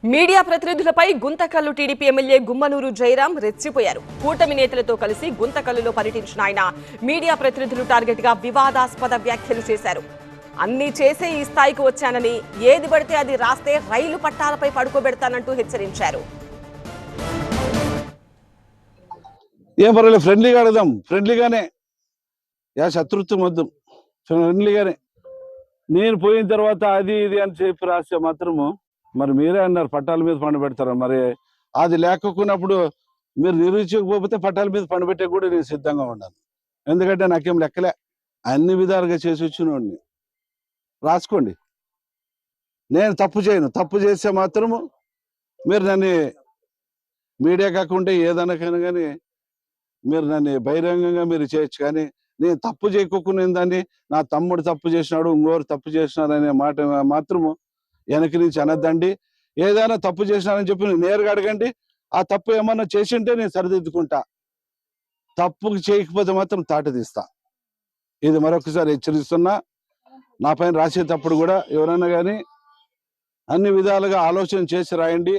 Media ప్రతినిధులపై Guntakal TDP MLA Gummanur Jayaram రెచ్చిపోయారు. కూటమి నేతలతో కలిసి గుంతకల్లులో పర్యటించిన ఆయన మీడియా ప్రతినిధులు టార్గెట్ గా వివాదాస్పద వ్యాఖ్యలు చేశారు. అన్ని చేసే ఈ స్థాయికి వచ్చానని, ఏది పడితే అది రాస్తే రైలు పట్టాలపై పడుకోబెడతానంటూ హెచ్చరించారు. ఏం పర్వాలేదు, ఫ్రెండ్లీగా అడదాం, ఫ్రెండ్లీగానే, శత్రుత్వం వద్దు, ఫ్రెండ్లీగానే. నేను పోయిన తర్వాత అది ఇది అని చెప్పి రాస్తే మాత్రము మరి మీరే అన్నారు పట్టాల మీద పండుబెడతారు. మరి అది లేకున్నప్పుడు మీరు నిరూపించకపోతే పట్టాల మీద పండుబెట్టే కూడా నేను సిద్ధంగా ఉన్నాను. ఎందుకంటే నాకేం లెక్కలే, అన్ని విధాలుగా చేసి వచ్చినోడిని. రాసుకోండి, నేను తప్పు చేయను. తప్పు చేస్తే మాత్రము మీరు నన్ను మీడియా కాకుండా ఏదైనా కానీ మీరు నన్ను బహిరంగంగా మీరు చేయొచ్చు. కానీ నేను తప్పు చేయకోకుండా దాన్ని నా తమ్ముడు తప్పు చేసినాడు, ఇంకోరు తప్పు చేసినాడు అనే మాట మాత్రము వెనక నుంచి అనద్దండి. ఏదైనా తప్పు చేసినానని చెప్పి నేరుగా అడగండి. ఆ తప్పు ఏమన్నా చేసింటే నేను సరిదిద్దుకుంటా, తప్పు చేయకపోతే మాత్రం తాట తీస్తా. ఇది మరొకసారి హెచ్చరిస్తున్నా. నా పైన రాసేటప్పుడు కూడా ఎవరైనా కానీ అన్ని విధాలుగా ఆలోచన చేసి రాయండి.